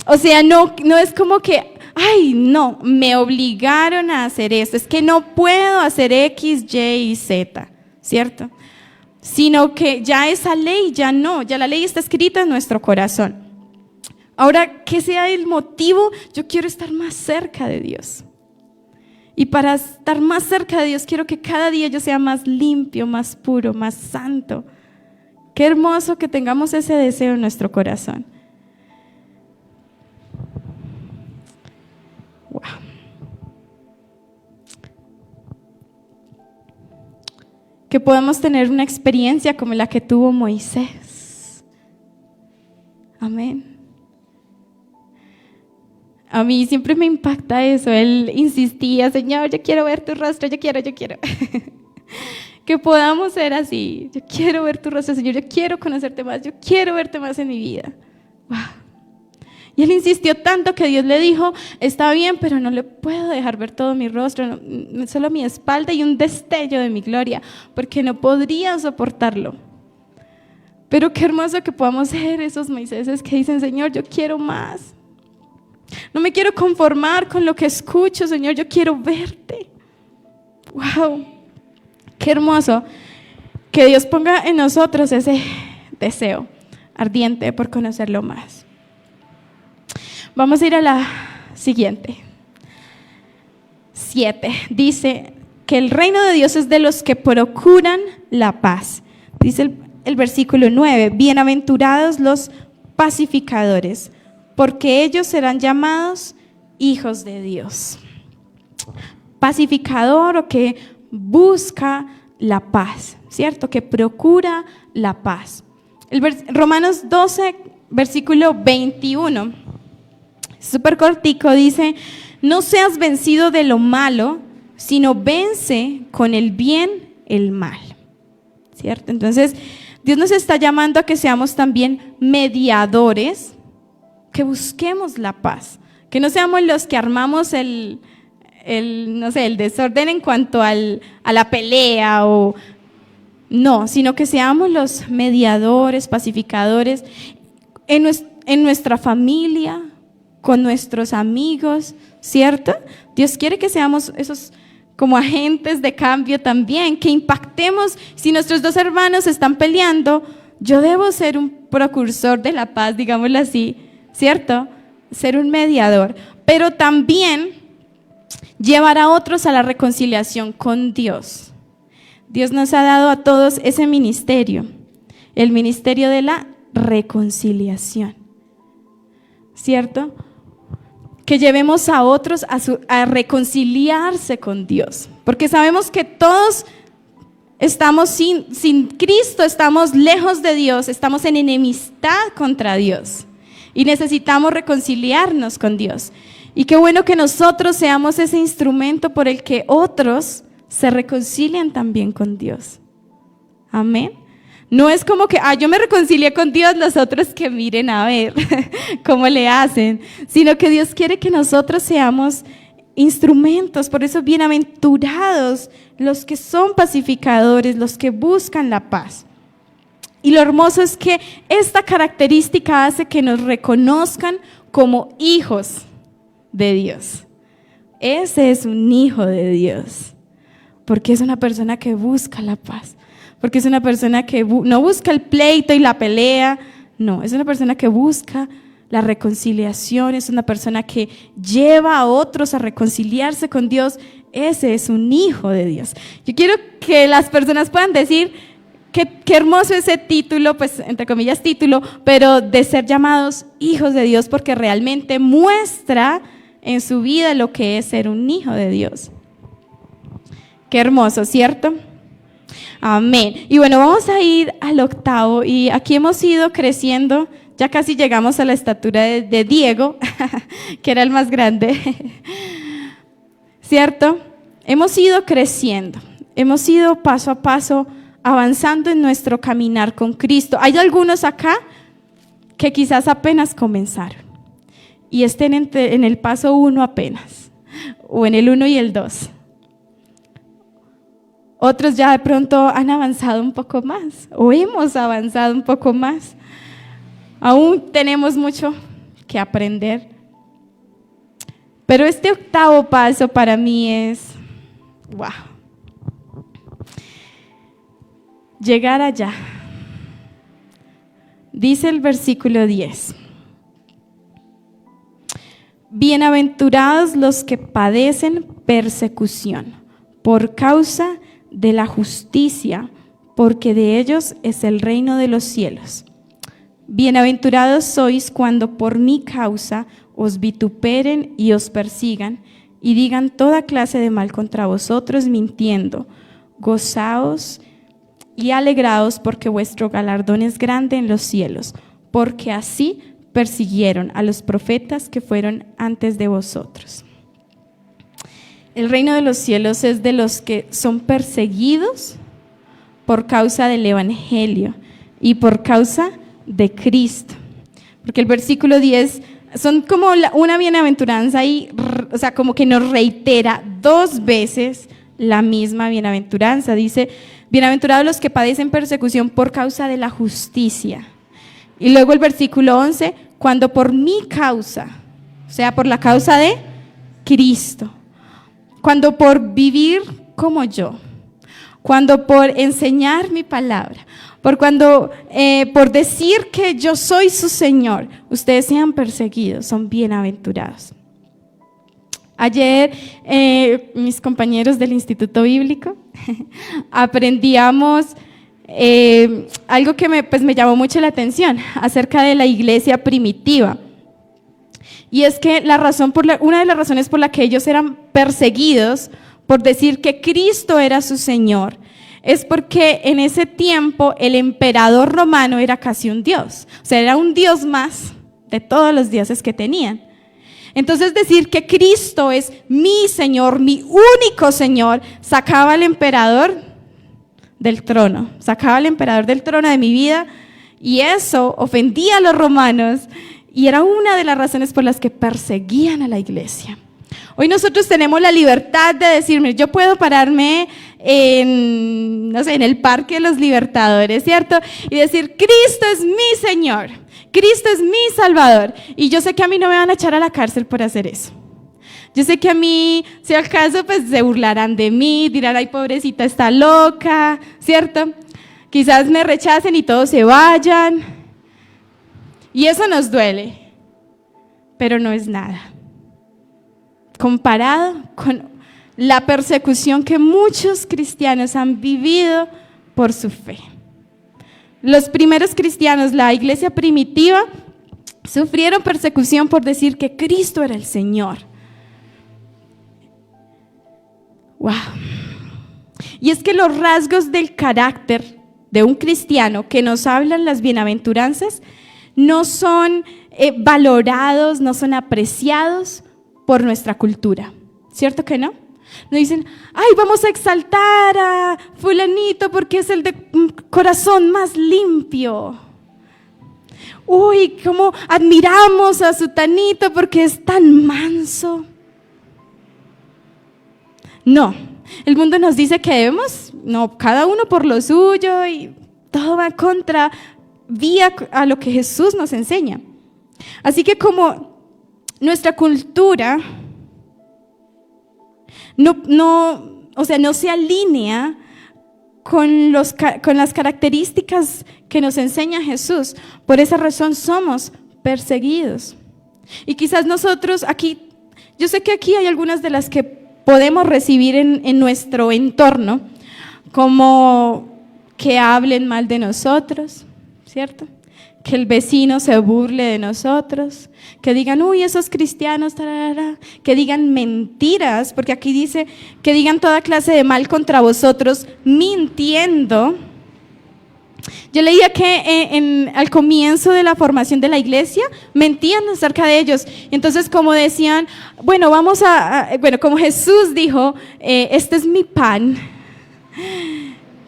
O sea, no es como que, ay, no, me obligaron a hacer esto, es que no puedo hacer X, Y y Z, ¿cierto? Sino que ya esa ley, ya la ley está escrita en nuestro corazón. Ahora, que sea el motivo, yo quiero estar más cerca de Dios. Y para estar más cerca de Dios, quiero que cada día yo sea más limpio, más puro, más santo. Qué hermoso que tengamos ese deseo en nuestro corazón. Wow. Que podamos tener una experiencia como la que tuvo Moisés. Amén. A mí siempre me impacta eso. Él insistía, Señor, yo quiero ver tu rostro, yo quiero. Que podamos ser así. Yo quiero ver tu rostro, Señor, yo quiero conocerte más, yo quiero verte más en mi vida. Wow. Y él insistió tanto que Dios le dijo, está bien, pero no le puedo dejar ver todo mi rostro, solo mi espalda y un destello de mi gloria, porque no podría soportarlo. Pero qué hermoso que podamos ser esos Moiséses que dicen, Señor, yo quiero más. No me quiero conformar con lo que escucho, Señor, yo quiero verte. Wow, qué hermoso que Dios ponga en nosotros ese deseo ardiente por conocerlo más. Vamos a ir a la siguiente. 7. Dice que el reino de Dios es de los que procuran la paz. Dice el versículo 9, bienaventurados los pacificadores, porque ellos serán llamados hijos de Dios. Pacificador o que busca la paz, ¿cierto? Que procura la paz. Romanos 12, versículo 21, súper cortico, dice, no seas vencido de lo malo, sino vence con el bien el mal, ¿cierto? Entonces, Dios nos está llamando a que seamos también mediadores, que busquemos la paz, que no seamos los que armamos el desorden en cuanto a la pelea no, sino que seamos los mediadores, pacificadores en nuestra familia, con nuestros amigos, ¿cierto? Dios quiere que seamos esos como agentes de cambio también, que impactemos. Si nuestros dos hermanos están peleando, yo debo ser un precursor de la paz, digámoslo así, ¿cierto? Ser un mediador, pero también llevar a otros a la reconciliación con Dios. Dios nos ha dado a todos ese ministerio, el ministerio de la reconciliación, ¿cierto? Que llevemos a otros a reconciliarse con Dios, porque sabemos que todos estamos sin Cristo, estamos lejos de Dios, estamos en enemistad contra Dios. Y necesitamos reconciliarnos con Dios. Y qué bueno que nosotros seamos ese instrumento por el que otros se reconcilien también con Dios. Amén. No es como que, yo me reconcilié con Dios, los otros que miren a ver cómo le hacen, sino que Dios quiere que nosotros seamos instrumentos. Por eso, bienaventurados los que son pacificadores, los que buscan la paz. Y lo hermoso es que esta característica hace que nos reconozcan como hijos de Dios. Ese es un hijo de Dios, porque es una persona que busca la paz, porque es una persona que no busca el pleito y la pelea, no, es una persona que busca la reconciliación, es una persona que lleva a otros a reconciliarse con Dios. Ese es un hijo de Dios. Yo quiero que las personas puedan decir, Qué hermoso ese título, pues entre comillas título, pero de ser llamados hijos de Dios, porque realmente muestra en su vida lo que es ser un hijo de Dios. Qué hermoso, ¿cierto? Amén. Y bueno, vamos a ir al octavo y aquí hemos ido creciendo, ya casi llegamos a la estatura de Diego, que era el más grande, ¿cierto? Hemos ido creciendo, hemos ido paso a paso avanzando en nuestro caminar con Cristo. Hay algunos acá que quizás apenas comenzaron y estén en el paso 1 apenas, o en el 1 y el 2. Otros ya de pronto han avanzado un poco más, o hemos avanzado un poco más. Aún tenemos mucho que aprender. Pero este octavo paso para mí es, wow, llegar allá. Dice el versículo 10. Bienaventurados los que padecen persecución por causa de la justicia, porque de ellos es el reino de los cielos. Bienaventurados sois cuando por mi causa os vituperen y os persigan y digan toda clase de mal contra vosotros mintiendo. Gozaos y alegraos porque vuestro galardón es grande en los cielos, porque así persiguieron a los profetas que fueron antes de vosotros. El reino de los cielos es de los que son perseguidos por causa del evangelio y por causa de Cristo. Porque el versículo 10 son como una bienaventuranza y, o sea, como que nos reitera 2 veces la misma bienaventuranza. Dice, bienaventurados los que padecen persecución por causa de la justicia. Y luego el versículo 11, cuando por mi causa, o sea, por la causa de Cristo, cuando por vivir como yo, cuando por enseñar mi palabra, por decir que yo soy su Señor, ustedes sean perseguidos, son bienaventurados. Ayer mis compañeros del Instituto Bíblico aprendíamos algo que me llamó mucho la atención acerca de la iglesia primitiva. Y es que una de las razones por la que ellos eran perseguidos por decir que Cristo era su Señor es porque en ese tiempo el emperador romano era casi un dios, o sea, era un dios más de todos los dioses que tenían. Entonces decir que Cristo es mi Señor, mi único Señor, sacaba al emperador del trono, de mi vida, y eso ofendía a los romanos y era una de las razones por las que perseguían a la iglesia. Hoy nosotros tenemos la libertad de decirme, yo puedo pararme en el Parque de los Libertadores, ¿cierto? Y decir, Cristo es mi Señor, Cristo es mi Salvador. Y yo sé que a mí no me van a echar a la cárcel por hacer eso. Yo sé que a mí, si al caso, pues se burlarán de mí, dirán, ay, pobrecita, está loca, ¿cierto? Quizás me rechacen y todos se vayan. Y eso nos duele, pero no es nada comparado con la persecución que muchos cristianos han vivido por su fe. Los primeros cristianos, la iglesia primitiva, sufrieron persecución por decir que Cristo era el Señor. Wow. Y es que los rasgos del carácter de un cristiano que nos hablan las bienaventuranzas no son valorados, no son apreciados por nuestra cultura, ¿cierto que no? Nos dicen, ay, vamos a exaltar a fulanito porque es el de corazón más limpio. Uy, cómo admiramos a sutanito porque es tan manso. No, el mundo nos dice que debemos, no, cada uno por lo suyo y todo va vía a lo que Jesús nos enseña. Así que como nuestra cultura no se alinea con las características que nos enseña Jesús, por esa razón somos perseguidos. Y quizás nosotros aquí, yo sé que aquí hay algunas de las que podemos recibir en nuestro entorno, como que hablen mal de nosotros, ¿cierto? que el vecino se burle de nosotros, que digan, uy, esos cristianos, tarara, que digan mentiras, porque aquí dice que digan toda clase de mal contra vosotros, mintiendo. Yo leía que al comienzo de la formación de la iglesia mentían acerca de ellos. Entonces, como decían, bueno, como Jesús dijo, este es mi pan,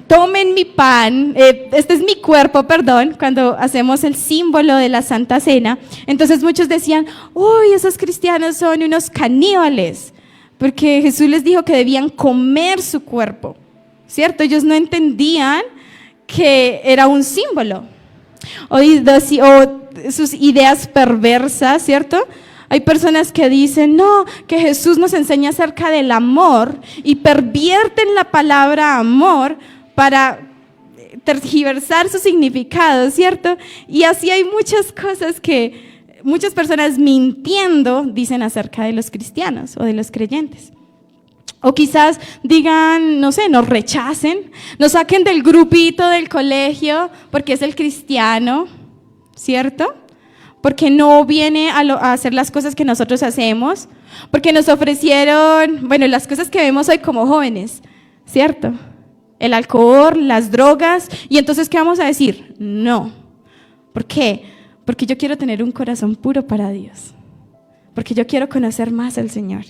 tomen mi pan, este es mi cuerpo, perdón, cuando hacemos el símbolo de la Santa Cena. Entonces muchos decían, uy, esos cristianos son unos caníbales, porque Jesús les dijo que debían comer su cuerpo, ¿cierto? Ellos no entendían que era un símbolo, o sus ideas perversas, ¿cierto? Hay personas que dicen, no, que Jesús nos enseña acerca del amor y pervierten la palabra amor para tergiversar su significado, ¿cierto? Y así hay muchas cosas que muchas personas mintiendo dicen acerca de los cristianos o de los creyentes. O quizás digan, no sé, nos rechacen, nos saquen del grupito del colegio porque es el cristiano, ¿cierto? Porque no viene a hacer las cosas que nosotros hacemos, porque nos ofrecieron, bueno, las cosas que vemos hoy como jóvenes, ¿cierto? El alcohol, las drogas, y entonces, ¿qué vamos a decir? No. ¿Por qué? Porque yo quiero tener un corazón puro para Dios, porque yo quiero conocer más al Señor.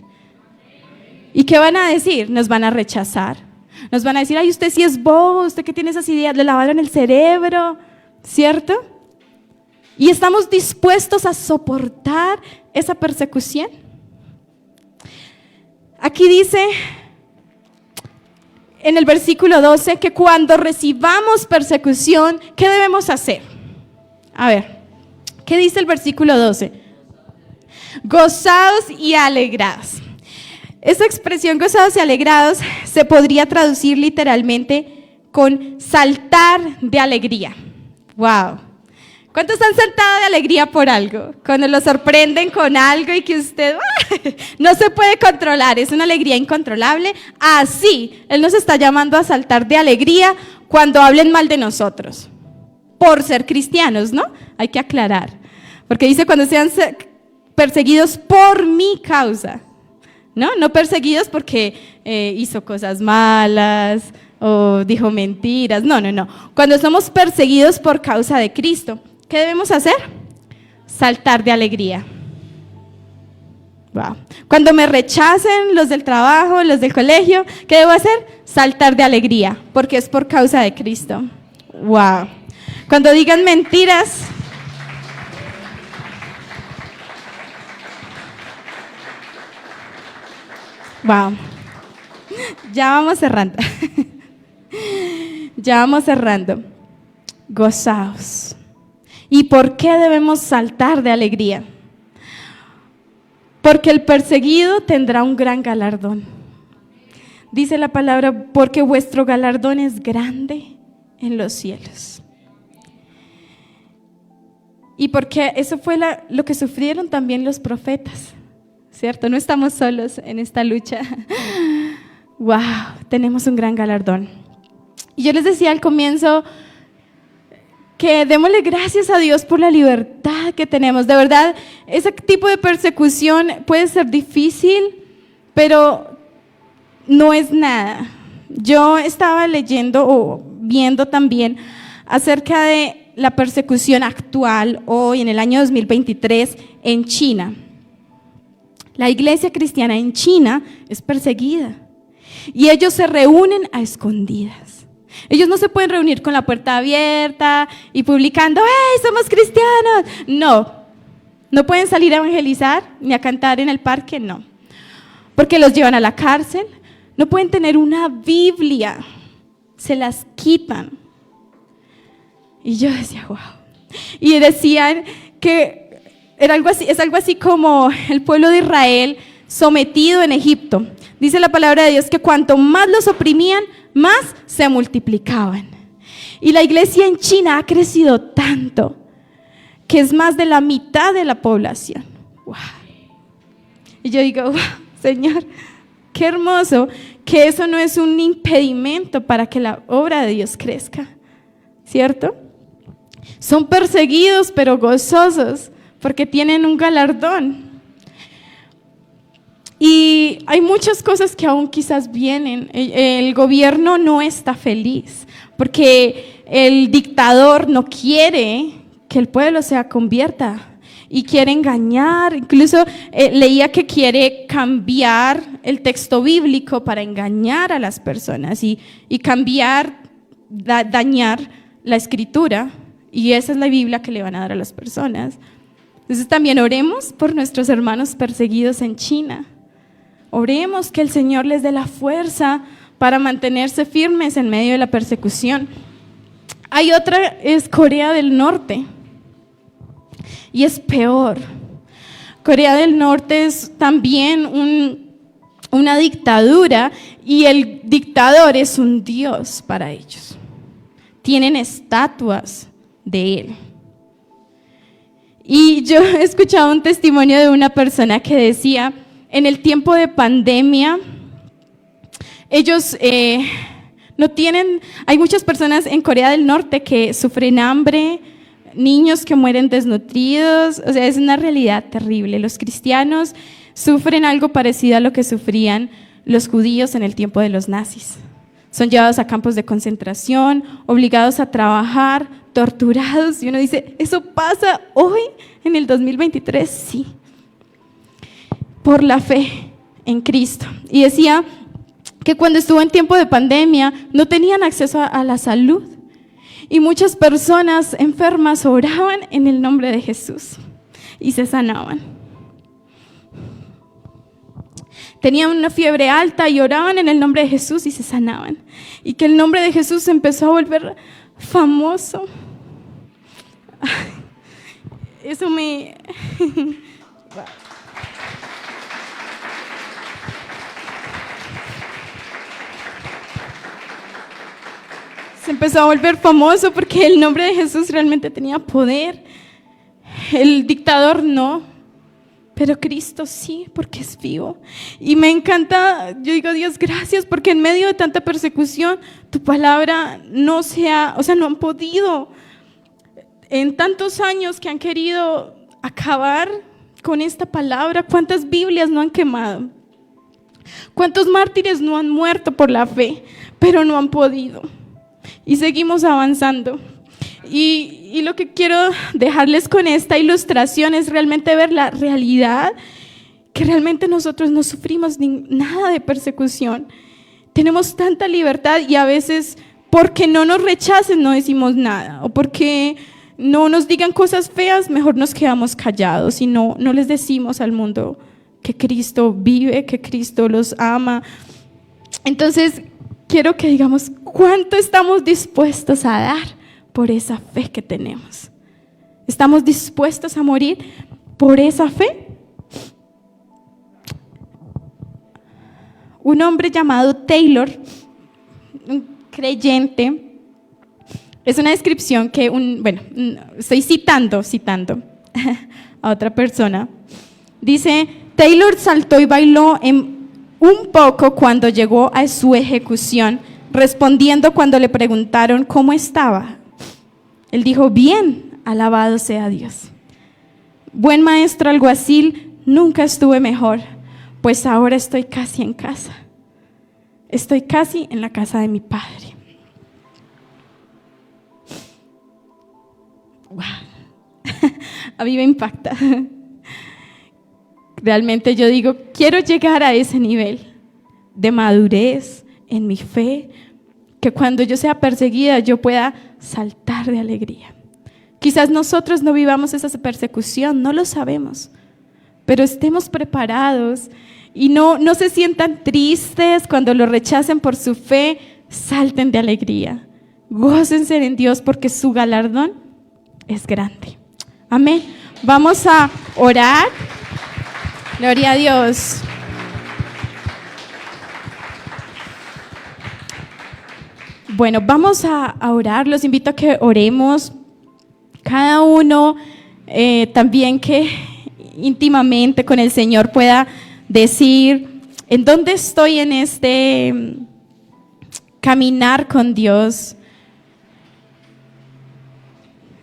¿Y qué van a decir? Nos van a rechazar, nos van a decir, ay, usted sí es bobo, usted que tiene esas ideas, le lavaron el cerebro, ¿cierto? ¿Y estamos dispuestos a soportar esa persecución? Aquí dice en el versículo 12 que cuando recibamos persecución, ¿qué debemos hacer? A ver, ¿qué dice el versículo 12? Gozaos y alegraos. Esa expresión gozados y alegrados se podría traducir literalmente con saltar de alegría. ¡Wow! ¿Cuántos han saltado de alegría por algo? Cuando lo sorprenden con algo y que usted no se puede controlar, es una alegría incontrolable. Así, Él nos está llamando a saltar de alegría cuando hablen mal de nosotros. Por ser cristianos, ¿no? Hay que aclarar. Porque dice cuando sean perseguidos por mi causa. No perseguidos porque hizo cosas malas o dijo mentiras. No. Cuando somos perseguidos por causa de Cristo, ¿qué debemos hacer? Saltar de alegría. Wow. Cuando me rechacen los del trabajo, los del colegio, ¿qué debo hacer? Saltar de alegría, porque es por causa de Cristo. Wow. Cuando digan mentiras, wow. Ya vamos cerrando. Gozaos. ¿Y por qué debemos saltar de alegría? Porque el perseguido tendrá un gran galardón. Dice la palabra, porque vuestro galardón es grande en los cielos. Y porque eso fue lo que sufrieron también los profetas, ¿cierto? No estamos solos en esta lucha. ¡Wow! Tenemos un gran galardón. Y yo les decía al comienzo que démosle gracias a Dios por la libertad que tenemos. De verdad, ese tipo de persecución puede ser difícil, pero no es nada. Yo estaba leyendo o viendo también acerca de la persecución actual hoy en el año 2023 en China. La iglesia cristiana en China es perseguida y ellos se reúnen a escondidas. Ellos no se pueden reunir con la puerta abierta y publicando, ¡hey, somos cristianos! No pueden salir a evangelizar ni a cantar en el parque, no. Porque los llevan a la cárcel, no pueden tener una Biblia, se las quitan. Y yo decía, wow. Y decían que es algo así como el pueblo de Israel sometido en Egipto. Dice la palabra de Dios que cuanto más los oprimían, más se multiplicaban. Y la iglesia en China ha crecido tanto que es más de la mitad de la población. Wow. Y yo digo, wow, Señor, qué hermoso que eso no es un impedimento para que la obra de Dios crezca, ¿cierto? Son perseguidos pero gozosos porque tienen un galardón. Y hay muchas cosas que aún quizás vienen. El gobierno no está feliz porque el dictador no quiere que el pueblo se convierta y quiere engañar. Incluso leía que quiere cambiar el texto bíblico para engañar a las personas y cambiar, dañar la escritura. Y esa es la Biblia que le van a dar a las personas. Entonces también oremos por nuestros hermanos perseguidos en China. Oremos que el Señor les dé la fuerza para mantenerse firmes en medio de la persecución. Hay otra, es Corea del Norte. Y es peor. Corea del Norte es también una dictadura y el dictador es un dios para ellos. Tienen estatuas de él. Y yo he escuchado un testimonio de una persona que decía, en el tiempo de pandemia, ellos no tienen, hay muchas personas en Corea del Norte que sufren hambre, niños que mueren desnutridos, o sea, es una realidad terrible. Los cristianos sufren algo parecido a lo que sufrían los judíos en el tiempo de los nazis. Son llevados a campos de concentración, obligados a trabajar, torturados, y uno dice, ¿eso pasa hoy en el 2023? Sí, por la fe en Cristo. Y decía que cuando estuvo en tiempo de pandemia no tenían acceso a la salud y muchas personas enfermas oraban en el nombre de Jesús y se sanaban. Tenían una fiebre alta y oraban en el nombre de Jesús y se sanaban. Y que el nombre de Jesús empezó a volver famoso. Eso me... Se empezó a volver famoso porque el nombre de Jesús realmente tenía poder. El dictador no, pero Cristo sí, porque es vivo. Y me encanta, yo digo, Dios, gracias, porque en medio de tanta persecución, tu palabra no han podido, en tantos años que han querido acabar con esta palabra, ¿cuántas Biblias no han quemado? ¿Cuántos mártires no han muerto por la fe, pero no han podido? Y seguimos avanzando. Y lo que quiero dejarles con esta ilustración es realmente ver la realidad, que realmente nosotros no sufrimos nada de persecución. Tenemos tanta libertad y a veces porque no nos rechacen no decimos nada, o porque no nos digan cosas feas, mejor nos quedamos callados y no les decimos al mundo que Cristo vive, que Cristo los ama. Entonces, quiero que digamos, ¿cuánto estamos dispuestos a dar por esa fe que tenemos? ¿Estamos dispuestos a morir por esa fe? Un hombre llamado Taylor, un creyente, es una descripción que estoy citando a otra persona. Dice, Taylor saltó y bailó un poco cuando llegó a su ejecución, respondiendo cuando le preguntaron cómo estaba. Él dijo, bien, alabado sea Dios. Buen maestro alguacil, nunca estuve mejor, pues ahora estoy casi en casa. Estoy casi en la casa de mi padre. Wow. A mí me impacta. Realmente yo digo, quiero llegar a ese nivel de madurez en mi fe, que cuando yo sea perseguida yo pueda saltar de alegría. Quizás nosotros no vivamos esa persecución, no lo sabemos, pero estemos preparados y no se sientan tristes cuando lo rechacen por su fe, salten de alegría, gócense en Dios porque su galardón es grande. Amén. Vamos a orar. Gloria a Dios. Bueno, vamos a orar. Los invito a que oremos. Cada uno también que íntimamente con el Señor pueda decir, ¿en dónde estoy en este caminar con Dios?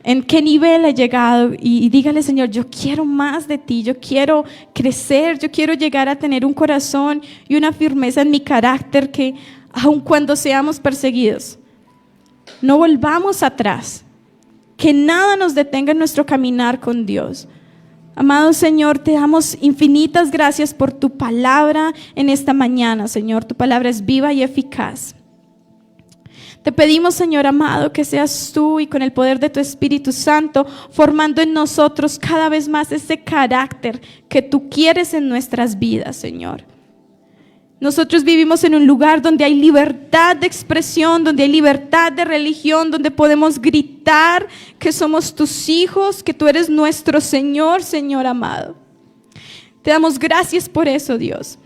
en qué nivel he llegado y dígale, Señor, yo quiero más de ti, yo quiero crecer, yo quiero llegar a tener un corazón y una firmeza en mi carácter que aun cuando seamos perseguidos, no volvamos atrás, que nada nos detenga en nuestro caminar con Dios. Amado Señor, te damos infinitas gracias por tu palabra en esta mañana, Señor. Tu palabra es viva y eficaz. Te pedimos, Señor amado, que seas tú y con el poder de tu Espíritu Santo formando en nosotros cada vez más ese carácter que tú quieres en nuestras vidas, Señor. Nosotros vivimos en un lugar donde hay libertad de expresión, donde hay libertad de religión, donde podemos gritar que somos tus hijos, que tú eres nuestro Señor, Señor amado. Te damos gracias por eso, Dios.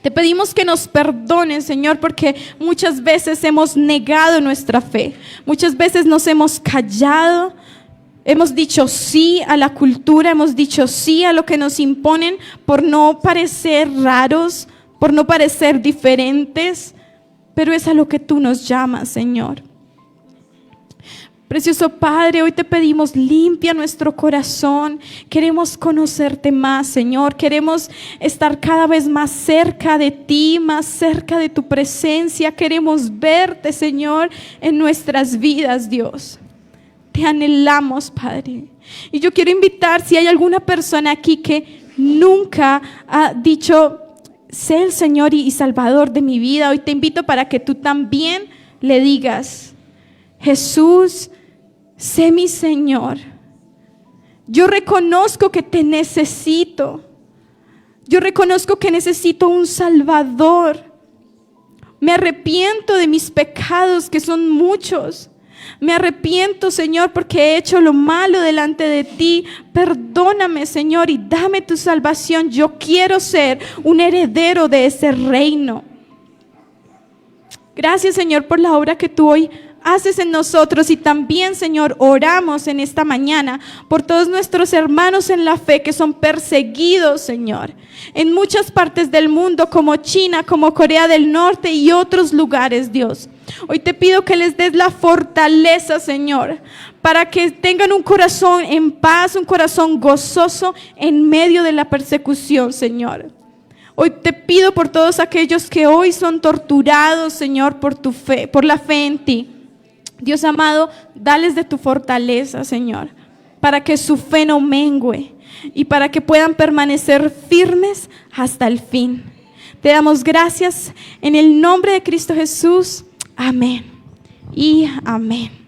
Te pedimos que nos perdones, Señor, porque muchas veces hemos negado nuestra fe. Muchas veces nos hemos callado, hemos dicho sí a la cultura, hemos dicho sí a lo que nos imponen por no parecer raros, por no parecer diferentes, pero es a lo que tú nos llamas, Señor. Precioso Padre, hoy te pedimos, limpia nuestro corazón. Queremos conocerte más, Señor. Queremos estar cada vez más cerca de ti, más cerca de tu presencia. Queremos verte, Señor, en nuestras vidas, Dios. Te anhelamos, Padre. Y yo quiero invitar, si hay alguna persona aquí que nunca ha dicho, sé el Señor y Salvador de mi vida, hoy te invito para que tú también le digas, Jesús, sé mi Señor. Yo reconozco que te necesito. Yo reconozco que necesito un Salvador. Me arrepiento de mis pecados, que son muchos. Me arrepiento, Señor, porque he hecho lo malo delante de ti. Perdóname, Señor, y dame tu salvación. Yo quiero ser un heredero de ese reino. Gracias, Señor, por la obra que tú hoy haces en nosotros, y también, Señor, oramos en esta mañana por todos nuestros hermanos en la fe que son perseguidos, Señor, en muchas partes del mundo, como China, como Corea del Norte y otros lugares, Dios. Hoy te pido que les des la fortaleza, Señor, para que tengan un corazón en paz, un corazón gozoso en medio de la persecución, Señor. Hoy te pido por todos aquellos que hoy son torturados, Señor, por tu fe, por la fe en ti. Dios amado, dales de tu fortaleza, Señor, para que su fe no mengüe y para que puedan permanecer firmes hasta el fin. Te damos gracias en el nombre de Cristo Jesús. Amén y amén.